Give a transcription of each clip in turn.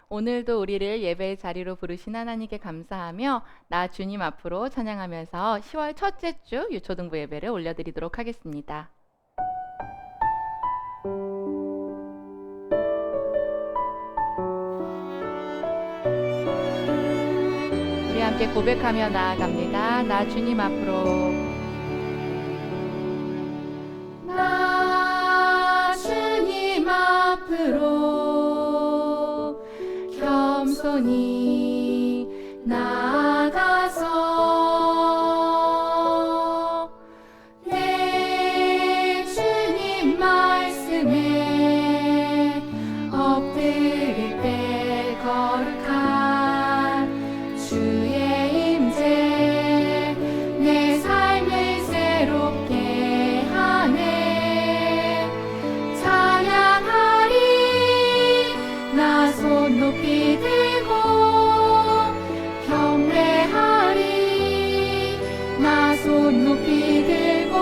오늘도 우리를 예배의 자리로 부르신 하나님께 감사하며 나 주님 앞으로 찬양하면서 10월 첫째 주 유초등부 예배를 올려드리도록 하겠습니다. 우리 함께 고백하며 나아갑니다. 나 주님 앞으로. 나 주님 앞으로 겸손히 나아가서 내 주님 말씀에 엎드릴 때 거룩한 주의 임재 내 삶을 새롭게 하네. 찬양하리 나 손 높이 들고 경배하리 나 손 높이 들고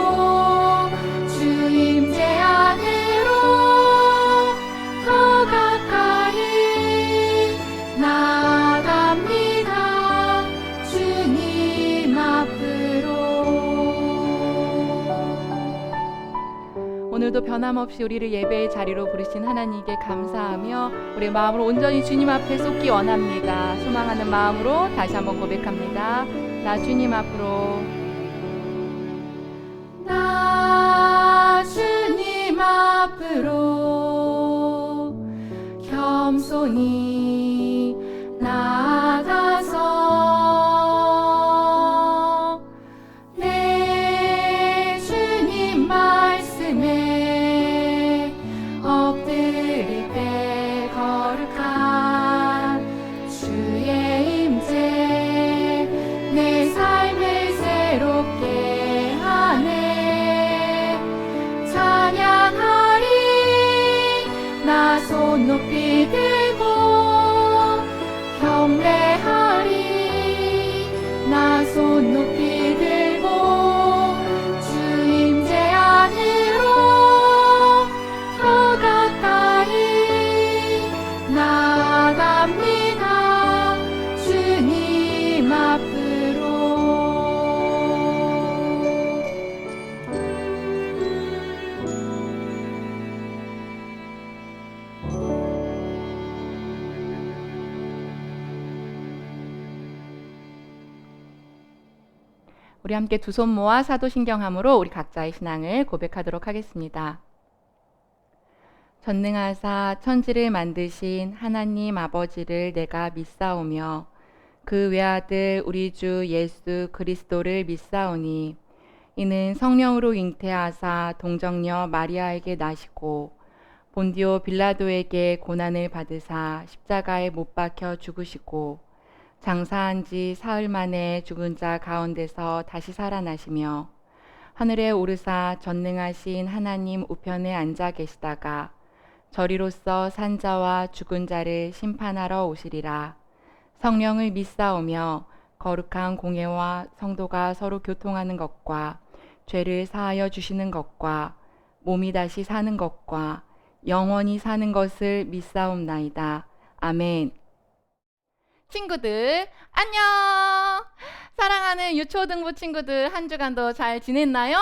주 임재 안으로 더 가까이 나아갑니다. 주님 앞으로. 오늘도 변함없이 우리를 예배의 자리로 부르신 하나님께 감사하며 우리의 마음을 온전히 주님 앞에 쏟기 원합니다. 소망하는 마음으로 다시 한번 고백합니다. 나 주님 앞으로. 나 주님 앞으로 겸손히 나아가서 내 주님 말씀에 엎드릴 때 거룩한 주의 임재 내 삶을 새롭게 하네. 찬양하리 나 손 높이 들고 경배하리 나 손 높이 들고 주 임재 안으로 더 가까이 나아갑니다. 주님 앞으로. 우리 함께 두 손 모아 사도신경함으로 우리 각자의 신앙을 고백하도록 하겠습니다. 전능하사 천지를 만드신 하나님 아버지를 내가 믿사오며 그 외아들 우리 주 예수 그리스도를 믿사오니 이는 성령으로 잉태하사 동정녀 마리아에게 나시고 본디오 빌라도에게 고난을 받으사 십자가에 못 박혀 죽으시고 장사한 지 사흘 만에 죽은 자 가운데서 다시 살아나시며 하늘에 오르사 전능하신 하나님 우편에 앉아 계시다가 저리로서 산 자와 죽은 자를 심판하러 오시리라. 성령을 믿사오며 거룩한 공예와 성도가 서로 교통하는 것과 죄를 사하여 주시는 것과 몸이 다시 사는 것과 영원히 사는 것을 믿사옵나이다. 아멘. 친구들 안녕. 사랑하는 유초등부 친구들 한 주간도 잘 지냈나요?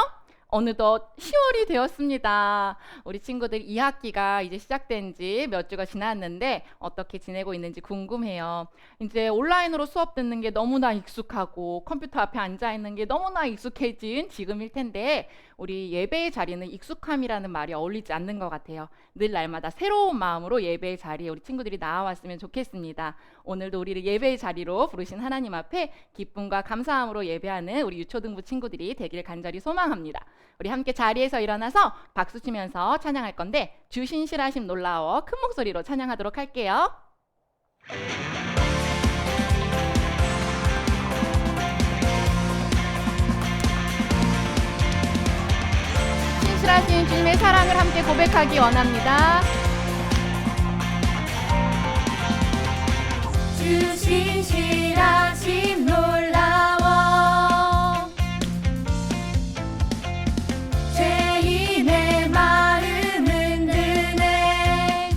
어느덧 10월이 되었습니다. 우리 친구들 2학기가 이제 시작된 지 몇 주가 지났는데 어떻게 지내고 있는지 궁금해요. 이제 온라인으로 수업 듣는 게 너무나 익숙하고 컴퓨터 앞에 앉아 있는 게 너무나 익숙해진 지금일 텐데 우리 예배의 자리는 익숙함이라는 말이 어울리지 않는 것 같아요. 늘 날마다 새로운 마음으로 예배의 자리에 우리 친구들이 나와왔으면 좋겠습니다. 오늘도 우리를 예배의 자리로 부르신 하나님 앞에 기쁨과 감사함으로 예배하는 우리 유초등부 친구들이 되기를 간절히 소망합니다. 우리 함께 자리에서 일어나서 박수 치면서 찬양할 건데 주 신실하심 놀라워 큰 목소리로 찬양하도록 할게요. 신실하신 주님의 사랑을 함께 고백하기 원합니다. 주 신실하심 놀라워 죄인의 마음 흔드네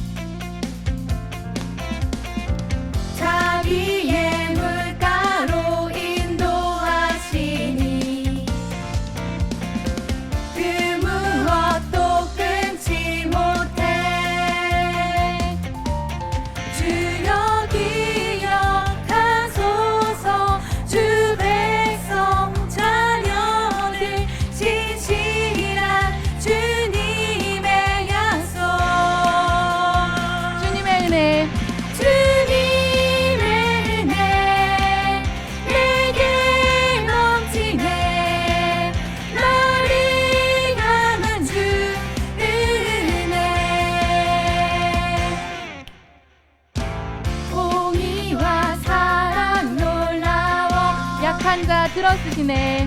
은혜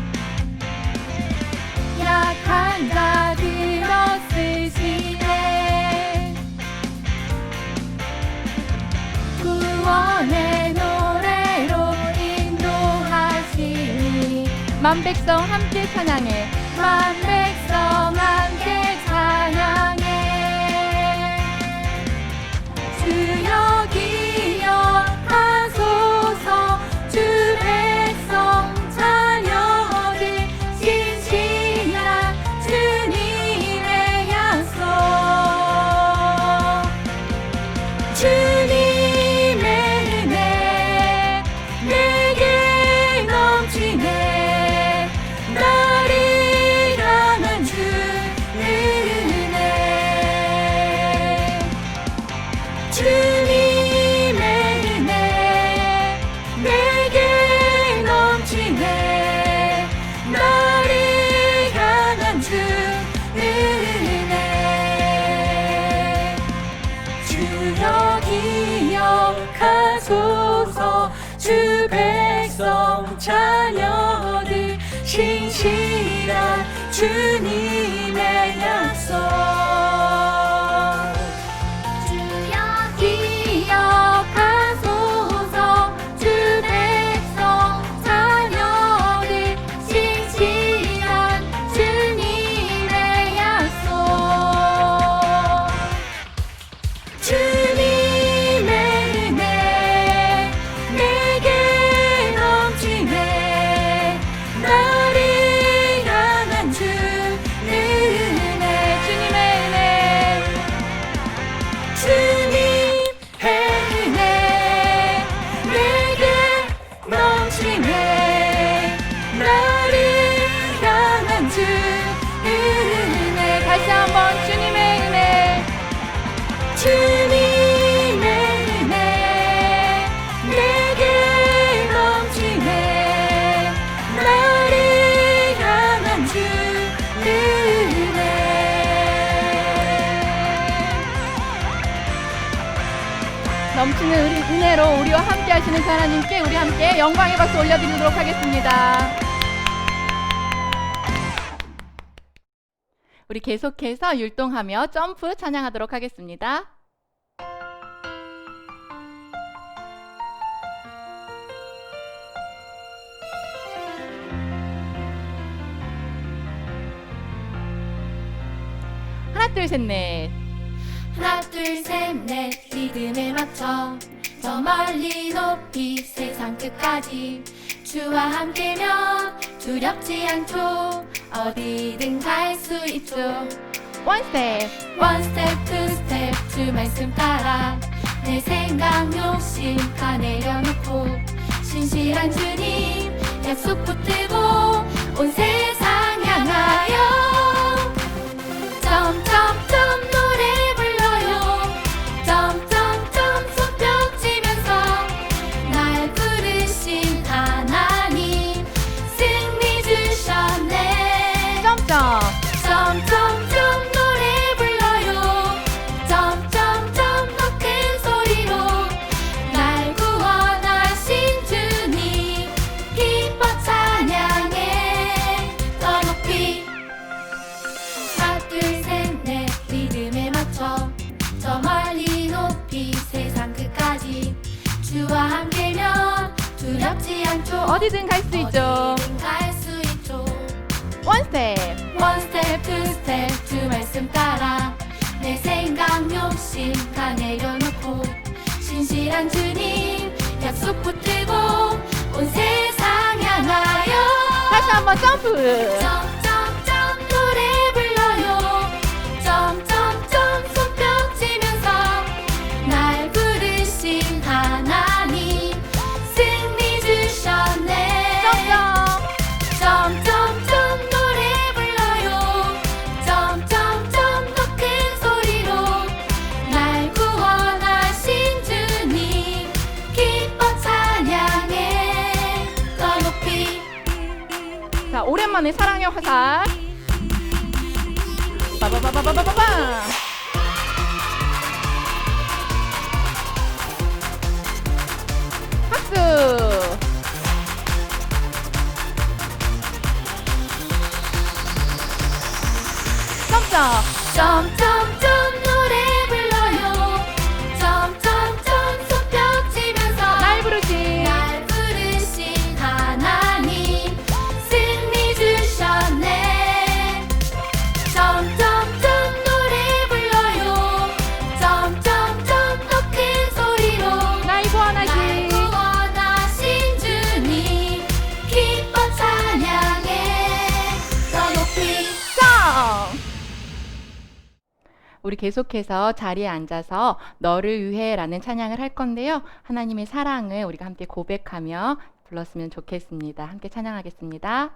약한 자 들어쓰시네 구원의 노래로 인도하시니 만 백성 함께 찬양해 만 백성 함께 찬양해 주여 기억하소서 주 백성 자녀들 신실한 주님의 약속 주님의 은혜 내게 넘치네 나를 향한 주 은혜 주님의 은혜 내게 넘치네 나를 향한 주 은혜 주여 기억하소서 주 백성 자녀들 신실한 주님의 약속 기억하소서 주 백성 자녀들 신실한 주님의 약속 주님의 은혜 내게 넘치네 나를 향한 주 은혜 주님의 은혜 주님의 은혜 내게 넘치네 나를 향한 주 은혜 다시 한번 주님의 은혜 주님의 은혜 내게 넘치네 나를 향한 주 은혜 넘치는 은혜로 우리와 함께 하시는 하나님께 우리 함께 영광의 박수 올려드리도록 하겠습니다. 우리 계속해서 율동하며 점프 찬양하도록 하겠습니다. 하나 둘 셋 넷 하나 둘 셋 넷 리듬에 맞춰 저 멀리 높이 세상 끝까지 주와 함께면 두렵지 않죠 어디든 갈 수 있죠 원 스텝 One step, two step 주 말씀 따라 내 생각 욕심 다 내려놓고 신실한 주님 약속 붙들고 온 세상 향하여 점점점 노래 불러요 점점점 손뼉 치면서 날 부르신 하나님 승리 주셨네 점점 점점점 노래 불러요 점점점 더 큰 소리로 날 구원하신 주님 기뻐 찬양해 더 높이 하나 둘 셋 넷 리듬에 맞춰 저 멀리 높이 세상 끝까지 주와 함께면 두렵지 않죠 어디든 갈 수 있죠 어디든 갈 수 있죠 원 스텝 One step, two step 주 말씀 따라 내 생각 욕심 다 내려놓고 신실한 주님 약속 붙들고 온 세상 향하여 다시 한번 점프 점점점 노래 불러요 점점점 손뼉 치면서 날 부르신 하나님 승리 주셨네 점점 점점점 노래 불러요 점점점 더 큰 소리로 날 구원하신 주님 기뻐 찬양해 더 높이 자 오랜만에 사랑의 화살 빠바바바바바바 박수 박수. 점점점 노래 불러요. 점점점 손뼉 치면서 날 부르신 날 부르신 하나님 승리 주셨네. 점점점 노래 불러요. 점점점 더 큰 소리로 날 날 구원하신 구원하신 주님 기뻐 찬양해. 더 높이 성. 우리 계속해서 자리에 앉아서 너를 위해라는 찬양을 할 건데요. 하나님의 사랑을 우리가 함께 고백하며 불렀으면 좋겠습니다. 함께 찬양하겠습니다.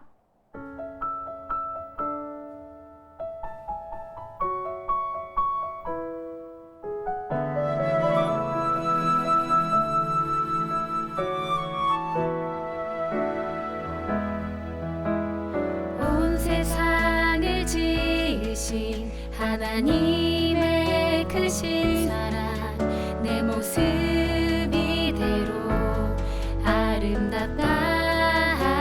온 세상을 지으신 하나님의 크신 사랑 내 모습 이대로 아름답다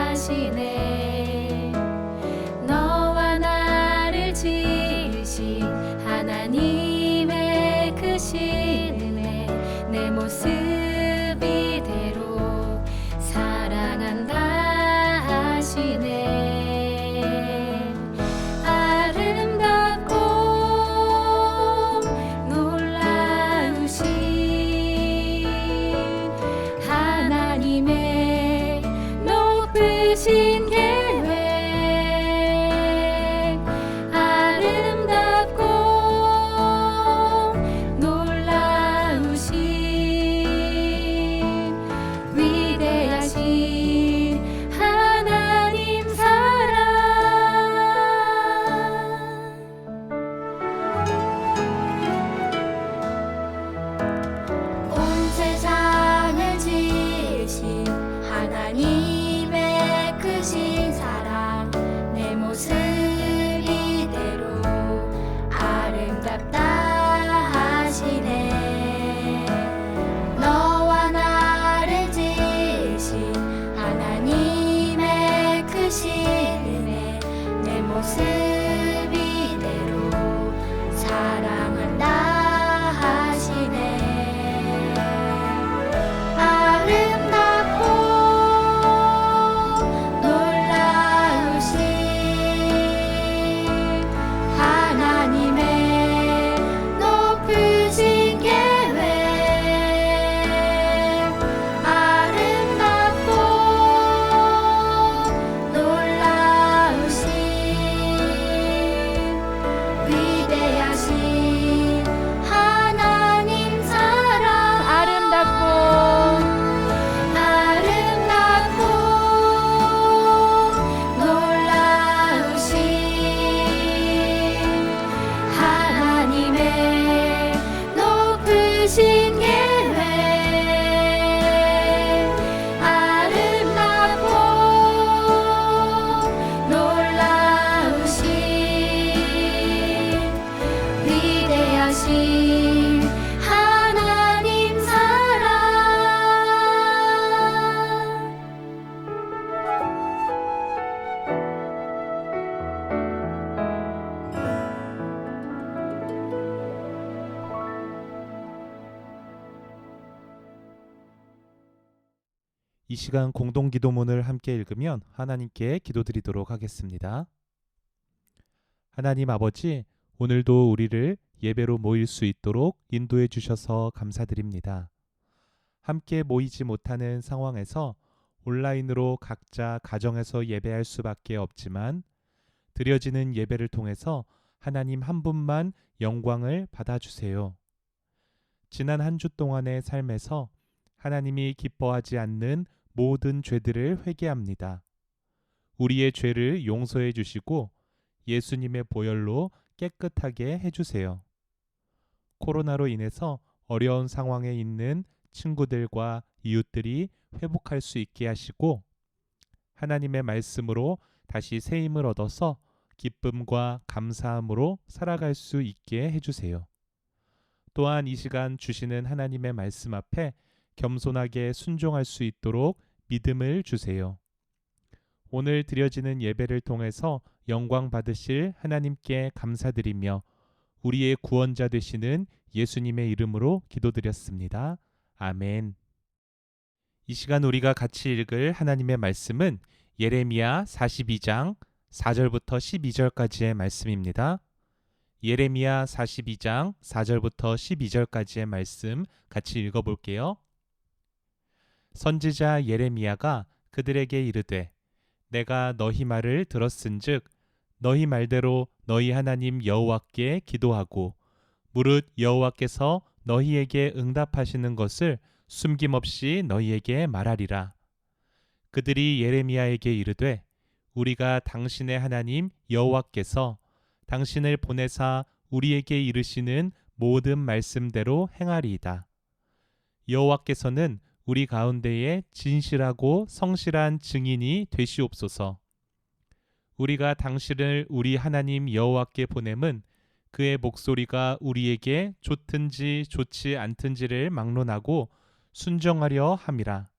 하시네. 너와 나를 지으신 하나님의 크신 은혜 내 모습 이대로 사랑한다 하시네. 아름답고 놀라우신 하나님의 높으신 계획 아름답고 놀라우신 위대하신 하나님 사랑. 온 세상을 지으신 하나님의 크신 사랑 내 모습 이대로 아름답다 하시네. 너와 나를 지으신 하나님의 크신 은혜 내 모습 이대로 사랑한다 하시네. 아름답고 놀라우신 하나님의 높으신 계획 아름답고 놀라우신 위대하신 하나님 사랑 아름답고 아름답고 놀라우신 하나님의 높으신 계획 아름답고 놀라우신 위대하신 하나님 사랑. 이 시간 공동 기도문을 함께 읽으면 하나님께 기도드리도록 하겠습니다. 하나님 아버지, 오늘도 우리를 예배로 모일 수 있도록 인도해 주셔서 감사드립니다. 함께 모이지 못하는 상황에서 온라인으로 각자 가정에서 예배할 수밖에 없지만 드려지는 예배를 통해서 하나님 한 분만 영광을 받아주세요. 지난 한 주 동안의 삶에서 하나님이 기뻐하지 않는 모든 죄들을 회개합니다. 우리의 죄를 용서해 주시고 예수님의 보혈로 깨끗하게 해주세요. 코로나로 인해서 어려운 상황에 있는 친구들과 이웃들이 회복할 수 있게 하시고 하나님의 말씀으로 다시 새 힘을 얻어서 기쁨과 감사함으로 살아갈 수 있게 해주세요. 또한 이 시간 주시는 하나님의 말씀 앞에 겸손하게 순종할 수 있도록 믿음을 주세요. 오늘 드려지는 예배를 통해서 영광 받으실 하나님께 감사드리며 우리의 구원자 되시는 예수님의 이름으로 기도드렸습니다. 아멘. 이 시간 우리가 같이 읽을 하나님의 말씀은 예레미야 42장 4절부터 12절까지의 말씀입니다. 예레미야 42장 4절부터 12절까지의 말씀 같이 읽어볼게요. 선지자 예레미야가 그들에게 이르되 내가 너희 말을 들었은즉 너희 말대로 너희 하나님 여호와께 기도하고 무릇 여호와께서 너희에게 응답하시는 것을 숨김없이 너희에게 말하리라. 그들이 예레미야에게 이르되 우리가 당신의 하나님 여호와께서 당신을 보내사 우리에게 이르시는 모든 말씀대로 행하리이다. 여호와께서는 우리 가운데에 진실하고 성실한 증인이 되시옵소서. 우리가 당신을 우리 하나님 여호와께 보냄은 그의 목소리가 우리에게 좋든지 좋지 않든지를 막론하고 순종하려 함이라.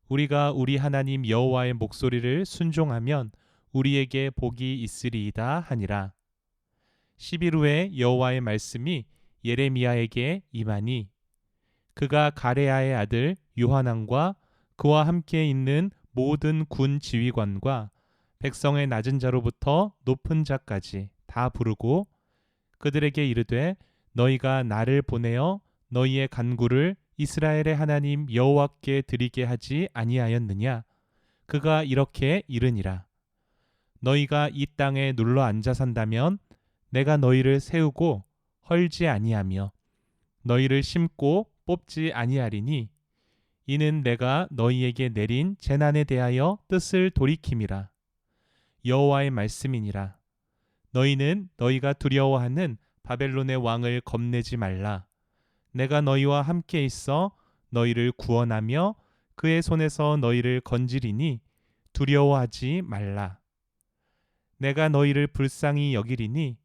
우리가 우리 하나님 여호와의 목소리를 순종하면 우리에게 복이 있으리이다 하니라. 10일 후에 여호와의 말씀이 예레미야에게 임하니 그가 가레야의 아들 요하난과 그와 함께 있는 모든 군 지휘관과 백성의 낮은 자로부터 높은 자까지 다 부르고 그들에게 이르되 너희가 나를 보내어 너희의 간구를 이스라엘의 하나님 여호와께 드리게 하지 아니하였느냐? 그가 이렇게 이르니라. 너희가 이 땅에 눌러 앉아 산다면 내가 너희를 세우고 헐지 아니하며 너희를 심고 뽑지 아니하리니 이는 내가 너희에게 내린 재난에 대하여 뜻을 돌이킴이라. 여호와의 말씀이니라. 너희는 너희가 두려워하는 바벨론의 왕을 겁내지 말라. 내가 너희와 함께 있어 너희를 구원하며 그의 손에서 너희를 건지리니 두려워하지 말라. 내가 너희를 불쌍히 여기리니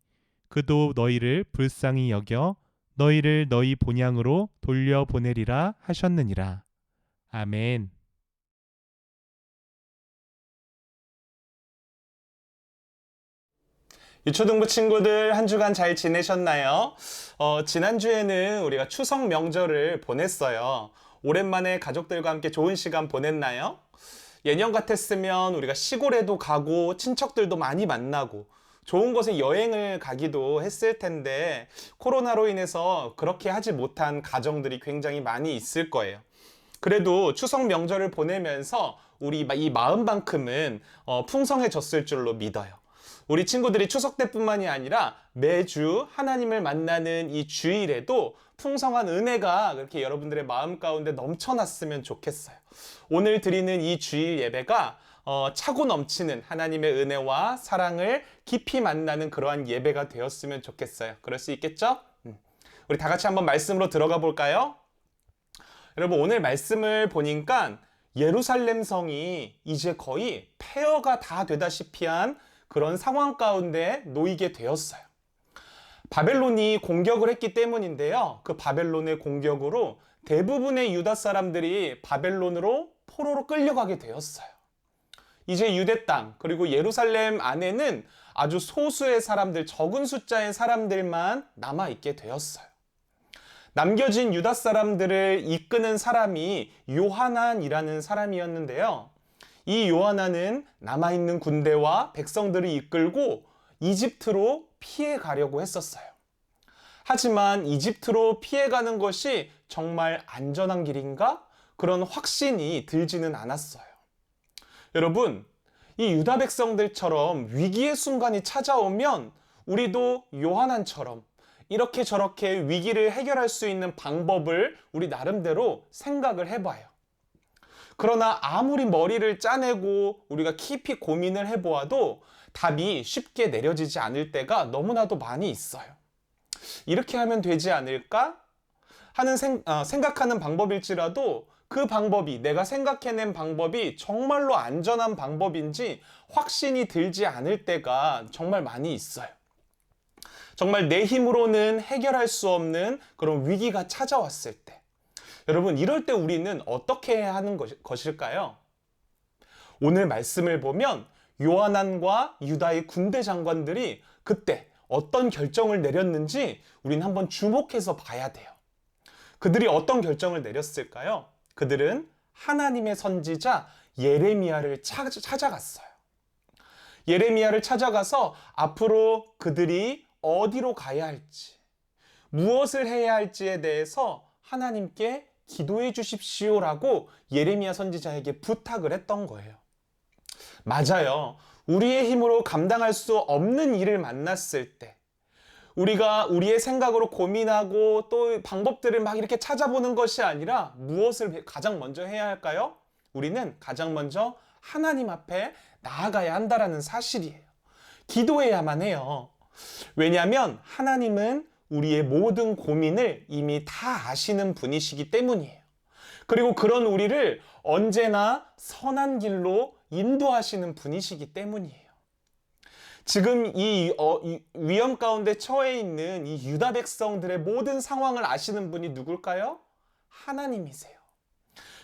그도 너희를 불쌍히 여겨 너희를 너희 본향으로 돌려보내리라 하셨느니라. 아멘. 유초등부 친구들 한 주간 잘 지내셨나요? 지난주에는 우리가 추석 명절을 보냈어요. 오랜만에 가족들과 함께 좋은 시간 보냈나요? 예년 같았으면 우리가 시골에도 가고 친척들도 많이 만나고 좋은 곳에 여행을 가기도 했을 텐데 코로나로 인해서 그렇게 하지 못한 가정들이 굉장히 많이 있을 거예요. 그래도 추석 명절을 보내면서 우리 이 마음만큼은 풍성해졌을 줄로 믿어요. 우리 친구들이 추석 때뿐만이 아니라 매주 하나님을 만나는 이 주일에도 풍성한 은혜가 그렇게 여러분들의 마음 가운데 넘쳐났으면 좋겠어요. 오늘 드리는 이 주일 예배가 차고 넘치는 하나님의 은혜와 사랑을 깊이 만나는 그러한 예배가 되었으면 좋겠어요. 그럴 수 있겠죠? 우리 다 같이 한번 말씀으로 들어가 볼까요? 여러분 오늘 말씀을 보니까 예루살렘 성이 이제 거의 폐허가 다 되다시피 한 그런 상황 가운데 놓이게 되었어요. 바벨론이 공격을 했기 때문인데요. 그 바벨론의 공격으로 대부분의 유다 사람들이 바벨론으로 포로로 끌려가게 되었어요. 이제 유대 땅 그리고 예루살렘 안에는 아주 소수의 사람들, 적은 숫자의 사람들만 남아있게 되었어요. 남겨진 유다 사람들을 이끄는 사람이 요하난이라는 사람이었는데요. 이 요하난은 남아있는 군대와 백성들을 이끌고 이집트로 피해 가려고 했었어요. 하지만 이집트로 피해가는 것이 정말 안전한 길인가? 그런 확신이 들지는 않았어요. 여러분, 이 유다 백성들처럼 위기의 순간이 찾아오면 우리도 요하난처럼 이렇게 저렇게 위기를 해결할 수 있는 방법을 우리 나름대로 생각을 해봐요. 그러나 아무리 머리를 짜내고 우리가 깊이 고민을 해보아도 답이 쉽게 내려지지 않을 때가 너무나도 많이 있어요. 이렇게 하면 되지 않을까? 하는 생각하는 방법일지라도 그 방법이, 내가 생각해낸 방법이 정말로 안전한 방법인지 확신이 들지 않을 때가 정말 많이 있어요. 정말 내 힘으로는 해결할 수 없는 그런 위기가 찾아왔을 때, 여러분 이럴 때 우리는 어떻게 해야 하는 것일까요? 오늘 말씀을 보면 요하난과 유다의 군대 장관들이 그때 어떤 결정을 내렸는지 우린 한번 주목해서 봐야 돼요. 그들이 어떤 결정을 내렸을까요? 그들은 하나님의 선지자 예레미야를 찾아갔어요. 예레미야를 찾아가서 앞으로 그들이 어디로 가야 할지, 무엇을 해야 할지에 대해서 하나님께 기도해 주십시오라고 예레미야 선지자에게 부탁을 했던 거예요. 맞아요. 우리의 힘으로 감당할 수 없는 일을 만났을 때, 우리가 우리의 생각으로 고민하고 또 방법들을 막 이렇게 찾아보는 것이 아니라 무엇을 가장 먼저 해야 할까요? 우리는 가장 먼저 하나님 앞에 나아가야 한다라는 사실이에요. 기도해야만 해요. 왜냐하면 하나님은 우리의 모든 고민을 이미 다 아시는 분이시기 때문이에요. 그리고 그런 우리를 언제나 선한 길로 인도하시는 분이시기 때문이에요. 지금 이 위험 가운데 처해 있는 이 유다 백성들의 모든 상황을 아시는 분이 누굴까요? 하나님이세요.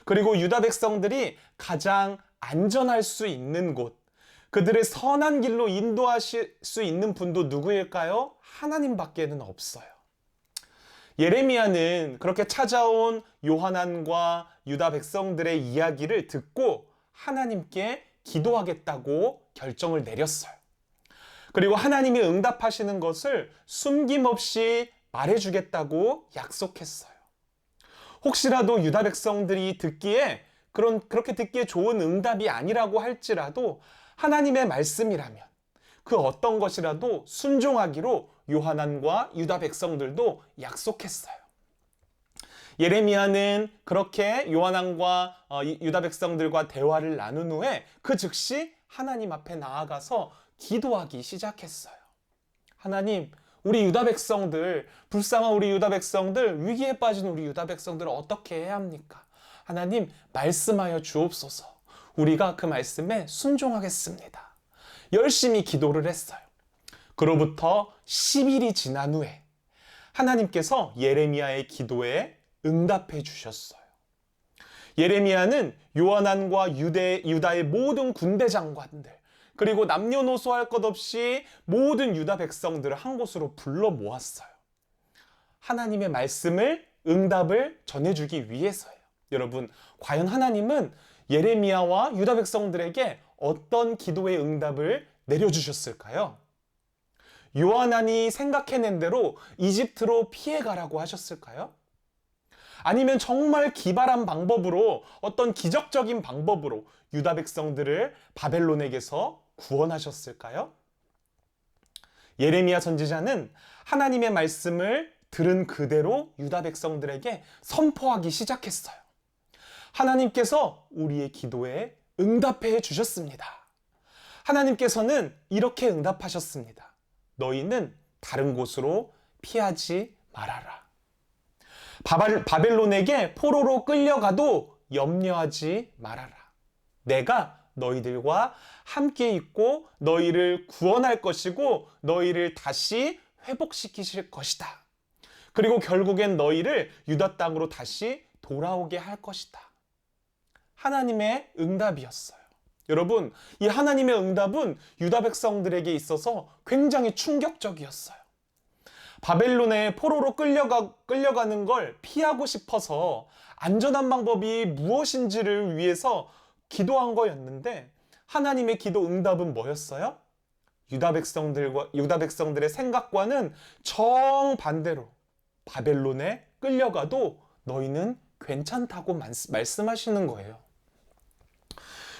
그리고 유다 백성들이 가장 안전할 수 있는 곳, 그들의 선한 길로 인도하실 수 있는 분도 누구일까요? 하나님밖에는 없어요. 예레미야는 그렇게 찾아온 요하난과 유다 백성들의 이야기를 듣고 하나님께 기도하겠다고 결정을 내렸어요. 그리고 하나님이 응답하시는 것을 숨김없이 말해주겠다고 약속했어요. 혹시라도 유다 백성들이 듣기에 그렇게 듣기에 좋은 응답이 아니라고 할지라도 하나님의 말씀이라면 그 어떤 것이라도 순종하기로 요하난과 유다 백성들도 약속했어요. 예레미야는 그렇게 요하난과 유다 백성들과 대화를 나눈 후에 그 즉시 하나님 앞에 나아가서 기도하기 시작했어요. 하나님, 우리 유다 백성들, 불쌍한 우리 유다 백성들, 위기에 빠진 우리 유다 백성들을 어떻게 해야 합니까? 하나님, 말씀하여 주옵소서. 우리가 그 말씀에 순종하겠습니다. 열심히 기도를 했어요. 그로부터 10일이 지난 후에 하나님께서 예레미야의 기도에 응답해 주셨어요. 예레미야는 요하난과 유다의 모든 군대 장관들, 그리고 남녀노소 할 것 없이 모든 유다 백성들을 한 곳으로 불러 모았어요. 하나님의 말씀을, 응답을 전해주기 위해서예요. 여러분, 과연 하나님은 예레미야와 유다 백성들에게 어떤 기도의 응답을 내려주셨을까요? 요하난이 생각해낸 대로 이집트로 피해가라고 하셨을까요? 아니면 정말 기발한 방법으로, 어떤 기적적인 방법으로 유다 백성들을 바벨론에게서 구원하셨을까요? 예레미야 선지자는 하나님의 말씀을 들은 그대로 유다 백성들에게 선포하기 시작했어요. 하나님께서 우리의 기도에 응답해 주셨습니다. 하나님께서는 이렇게 응답하셨습니다. 너희는 다른 곳으로 피하지 말아라. 바벨론에게 포로로 끌려가도 염려하지 말아라. 내가 너희들과 함께 있고 너희를 구원할 것이고 너희를 다시 회복시키실 것이다. 그리고 결국엔 너희를 유다 땅으로 다시 돌아오게 할 것이다. 하나님의 응답이었어요. 여러분, 이 하나님의 응답은 유다 백성들에게 있어서 굉장히 충격적이었어요. 바벨론에 포로로 끌려가는 걸 피하고 싶어서 안전한 방법이 무엇인지를 위해서 기도한 거였는데 하나님의 기도 응답은 뭐였어요? 유다 백성들의 생각과는 정반대로 바벨론에 끌려가도 너희는 괜찮다고 말씀하시는 거예요.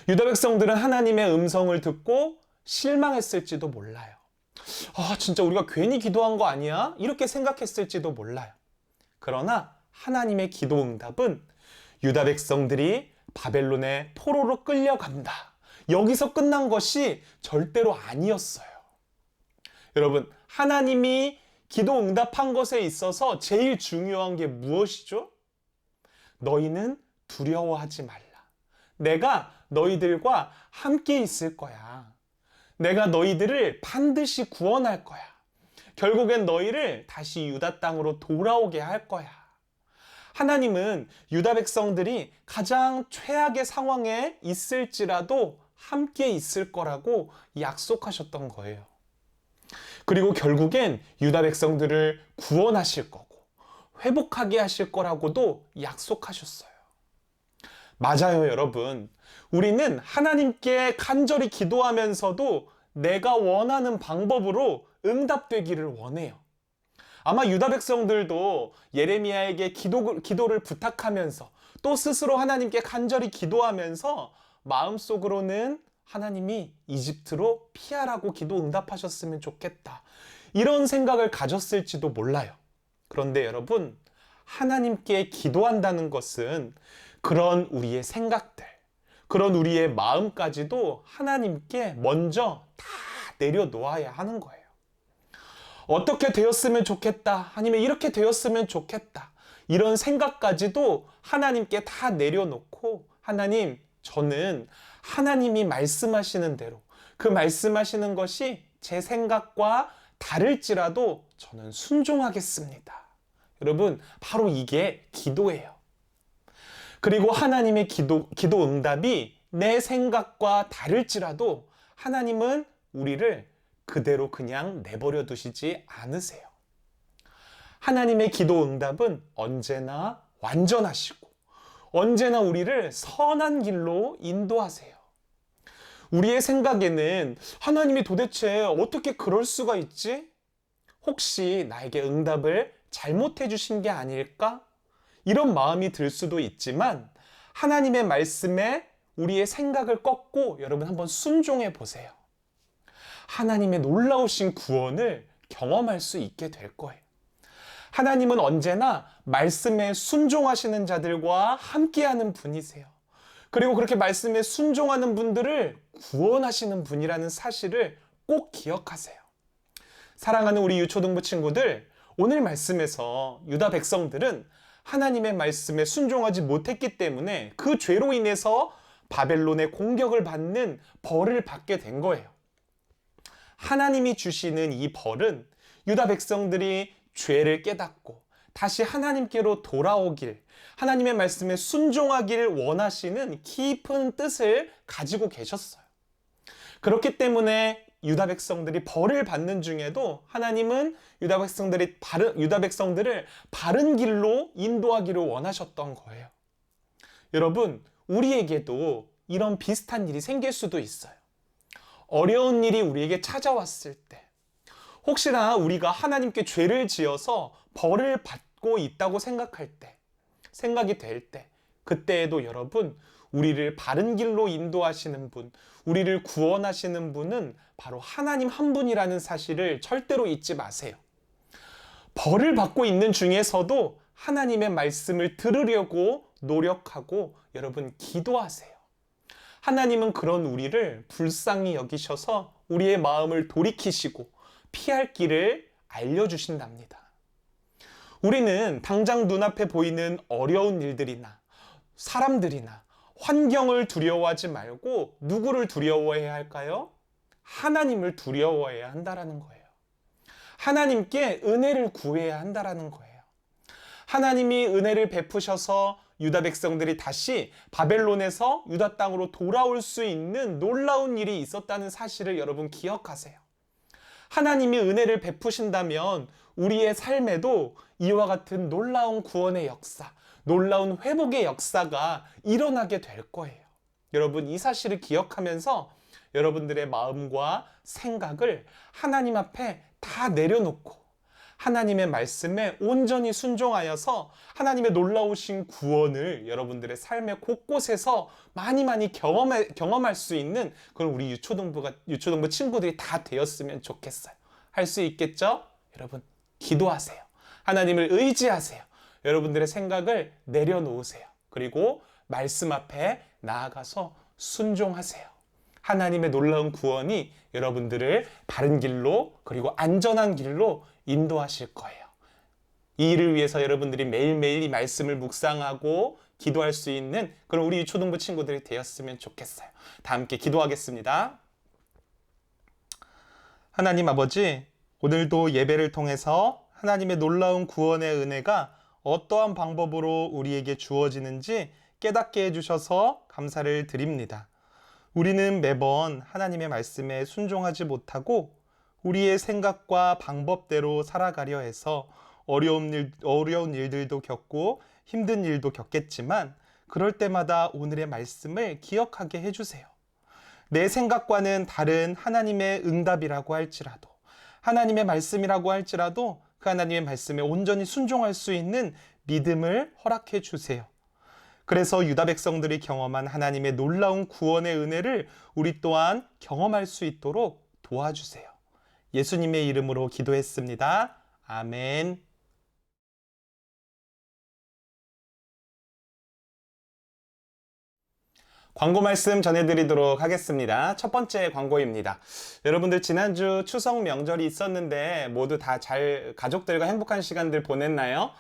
유다 백성들은 하나님의 음성을 듣고 실망했을지도 몰라요. 진짜 우리가 괜히 기도한 거 아니야? 이렇게 생각했을지도 몰라요. 그러나 하나님의 기도 응답은 유다 백성들이 바벨론에 포로로 끌려간다. 여기서 끝난 것이 절대로 아니었어요. 여러분, 하나님이 기도 응답한 것에 있어서 제일 중요한 게 무엇이죠? 너희는 두려워하지 말라. 내가 너희들과 함께 있을 거야. 내가 너희들을 반드시 구원할 거야. 결국엔 너희를 다시 유다 땅으로 돌아오게 할 거야. 하나님은 유다 백성들이 가장 최악의 상황에 있을지라도 함께 있을 거라고 약속하셨던 거예요. 그리고 결국엔 유다 백성들을 구원하실 거고 회복하게 하실 거라고도 약속하셨어요. 맞아요, 여러분. 우리는 하나님께 간절히 기도하면서도 내가 원하는 방법으로 응답되기를 원해요. 아마 유다 백성들도 예레미야에게 기도를 부탁하면서 또 스스로 하나님께 간절히 기도하면서 마음속으로는 하나님이 이집트로 피하라고 기도 응답하셨으면 좋겠다, 이런 생각을 가졌을지도 몰라요. 그런데 여러분, 하나님께 기도한다는 것은 그런 우리의 생각들, 그런 우리의 마음까지도 하나님께 먼저 다 내려놓아야 하는 거예요. 어떻게 되었으면 좋겠다, 아니면 이렇게 되었으면 좋겠다, 이런 생각까지도 하나님께 다 내려놓고, 하나님, 저는 하나님이 말씀하시는 대로, 그 말씀하시는 것이 제 생각과 다를지라도 저는 순종하겠습니다. 여러분, 바로 이게 기도예요. 그리고 하나님의 기도 응답이 내 생각과 다를지라도 하나님은 우리를 그대로 그냥 내버려 두시지 않으세요. 하나님의 기도 응답은 언제나 완전하시고 언제나 우리를 선한 길로 인도하세요. 우리의 생각에는 하나님이 도대체 어떻게 그럴 수가 있지? 혹시 나에게 응답을 잘못해 주신 게 아닐까? 이런 마음이 들 수도 있지만, 하나님의 말씀에 우리의 생각을 꺾고 여러분 한번 순종해 보세요. 하나님의 놀라우신 구원을 경험할 수 있게 될 거예요. 하나님은 언제나 말씀에 순종하시는 자들과 함께하는 분이세요. 그리고 그렇게 말씀에 순종하는 분들을 구원하시는 분이라는 사실을 꼭 기억하세요. 사랑하는 우리 유초등부 친구들, 오늘 말씀에서 유다 백성들은 하나님의 말씀에 순종하지 못했기 때문에 그 죄로 인해서 바벨론의 공격을 받는 벌을 받게 된 거예요. 하나님이 주시는 이 벌은 유다 백성들이 죄를 깨닫고 다시 하나님께로 돌아오길, 하나님의 말씀에 순종하기를 원하시는 깊은 뜻을 가지고 계셨어요. 그렇기 때문에 유다 백성들이 벌을 받는 중에도 하나님은 유다 백성들을 바른 길로 인도하기를 원하셨던 거예요. 여러분, 우리에게도 이런 비슷한 일이 생길 수도 있어요. 어려운 일이 우리에게 찾아왔을 때, 혹시나 우리가 하나님께 죄를 지어서 벌을 받고 있다고 생각이 될 때, 그때에도 여러분, 우리를 바른 길로 인도하시는 분, 우리를 구원하시는 분은 바로 하나님 한 분이라는 사실을 절대로 잊지 마세요. 벌을 받고 있는 중에서도 하나님의 말씀을 들으려고 노력하고 여러분 기도하세요. 하나님은 그런 우리를 불쌍히 여기셔서 우리의 마음을 돌이키시고 피할 길을 알려주신답니다. 우리는 당장 눈앞에 보이는 어려운 일들이나 사람들이나 환경을 두려워하지 말고 누구를 두려워해야 할까요? 하나님을 두려워해야 한다라는 거예요. 하나님께 은혜를 구해야 한다라는 거예요. 하나님이 은혜를 베푸셔서 유다 백성들이 다시 바벨론에서 유다 땅으로 돌아올 수 있는 놀라운 일이 있었다는 사실을 여러분 기억하세요. 하나님이 은혜를 베푸신다면 우리의 삶에도 이와 같은 놀라운 구원의 역사, 놀라운 회복의 역사가 일어나게 될 거예요. 여러분, 이 사실을 기억하면서 여러분들의 마음과 생각을 하나님 앞에 다 내려놓고 하나님의 말씀에 온전히 순종하여서 하나님의 놀라우신 구원을 여러분들의 삶의 곳곳에서 많이 경험할 수 있는 그런 우리 유초등부 친구들이 다 되었으면 좋겠어요. 할 수 있겠죠? 여러분, 기도하세요. 하나님을 의지하세요. 여러분들의 생각을 내려놓으세요. 그리고 말씀 앞에 나아가서 순종하세요. 하나님의 놀라운 구원이 여러분들을 바른 길로, 그리고 안전한 길로 인도하실 거예요. 이 일을 위해서 여러분들이 매일매일 이 말씀을 묵상하고 기도할 수 있는 그런 우리 초등부 친구들이 되었으면 좋겠어요. 다 함께 기도하겠습니다. 하나님 아버지, 오늘도 예배를 통해서 하나님의 놀라운 구원의 은혜가 어떠한 방법으로 우리에게 주어지는지 깨닫게 해주셔서 감사를 드립니다. 우리는 매번 하나님의 말씀에 순종하지 못하고 우리의 생각과 방법대로 살아가려 해서 어려운 일들도 겪고 힘든 일도 겪겠지만 그럴 때마다 오늘의 말씀을 기억하게 해주세요. 내 생각과는 다른 하나님의 응답이라고 할지라도, 하나님의 말씀이라고 할지라도 그 하나님의 말씀에 온전히 순종할 수 있는 믿음을 허락해 주세요. 그래서 유다 백성들이 경험한 하나님의 놀라운 구원의 은혜를 우리 또한 경험할 수 있도록 도와주세요. 예수님의 이름으로 기도했습니다. 아멘. 광고 말씀 전해드리도록 하겠습니다. 첫 번째 광고입니다. 여러분들 지난주 추석 명절이 있었는데 모두 다 가족들과 행복한 시간들 보냈나요?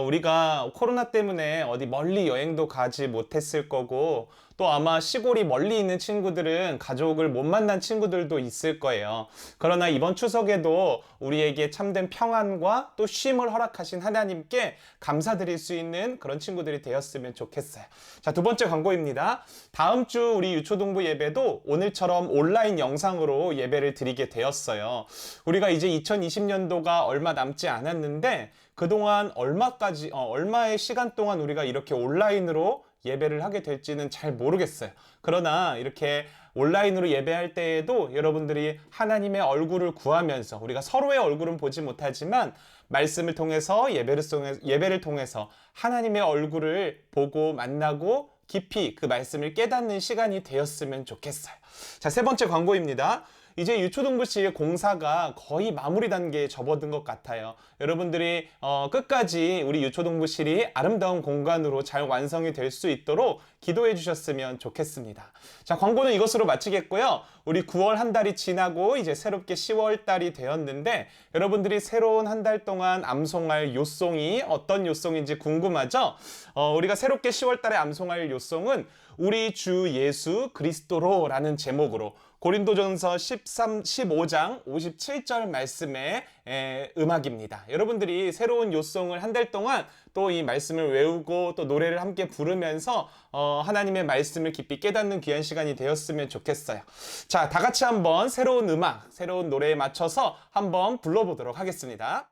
우리가 코로나 때문에 어디 멀리 여행도 가지 못했을 거고 또 아마 시골이 멀리 있는 친구들은 가족을 못 만난 친구들도 있을 거예요. 그러나 이번 추석에도 우리에게 참된 평안과 또 쉼을 허락하신 하나님께 감사드릴 수 있는 그런 친구들이 되었으면 좋겠어요. 자, 두 번째 광고입니다. 다음 주 우리 유초동부 예배도 오늘처럼 온라인 영상으로 예배를 드리게 되었어요. 우리가 이제 2020년도가 얼마 남지 않았는데 그동안 얼마의 시간 동안 우리가 이렇게 온라인으로 예배를 하게 될지는 잘 모르겠어요. 그러나 이렇게 온라인으로 예배할 때에도 여러분들이 하나님의 얼굴을 구하면서 우리가 서로의 얼굴은 보지 못하지만 말씀을 통해서 예배를 통해서 하나님의 얼굴을 보고 만나고 깊이 그 말씀을 깨닫는 시간이 되었으면 좋겠어요. 자, 세 번째 광고입니다. 이제 유초동부실 공사가 거의 마무리 단계에 접어든 것 같아요. 여러분들이 끝까지 우리 유초동부실이 아름다운 공간으로 잘 완성이 될 수 있도록 기도해 주셨으면 좋겠습니다. 자, 광고는 이것으로 마치겠고요. 우리 9월 한 달이 지나고 이제 새롭게 10월 달이 되었는데 여러분들이 새로운 한 달 동안 암송할 요송이 어떤 요송인지 궁금하죠? 우리가 새롭게 10월 달에 암송할 요송은 우리 주 예수 그리스도로라는 제목으로 고린도전서 15장 57절 말씀의 음악입니다. 여러분들이 새로운 요송을 한 달 동안 또 이 말씀을 외우고 또 노래를 함께 부르면서 하나님의 말씀을 깊이 깨닫는 귀한 시간이 되었으면 좋겠어요. 자, 다 같이 한번 새로운 음악, 새로운 노래에 맞춰서 한번 불러보도록 하겠습니다.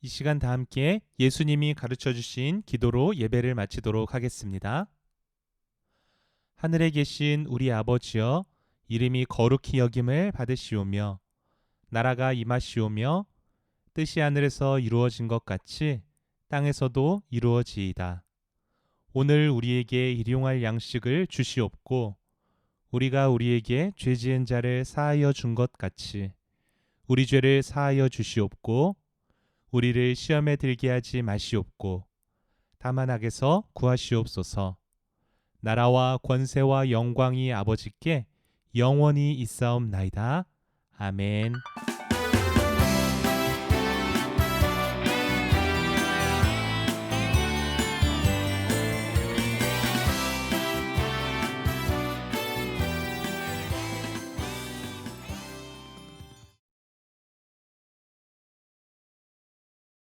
이 시간 다 함께 예수님이 가르쳐 주신 기도로 예배를 마치도록 하겠습니다. 하늘에 계신 우리 아버지여, 이름이 거룩히 여김을 받으시오며 나라가 임하시오며 뜻이 하늘에서 이루어진 것 같이 땅에서도 이루어지이다. 오늘 우리에게 일용할 양식을 주시옵고 우리가 우리에게 죄 지은 자를 사하여 준 것 같이 우리 죄를 사하여 주시옵고 우리를 시험에 들게 하지 마시옵고 다만 악에서 구하시옵소서. 나라와 권세와 영광이 아버지께 영원히 있사옵나이다. 아멘.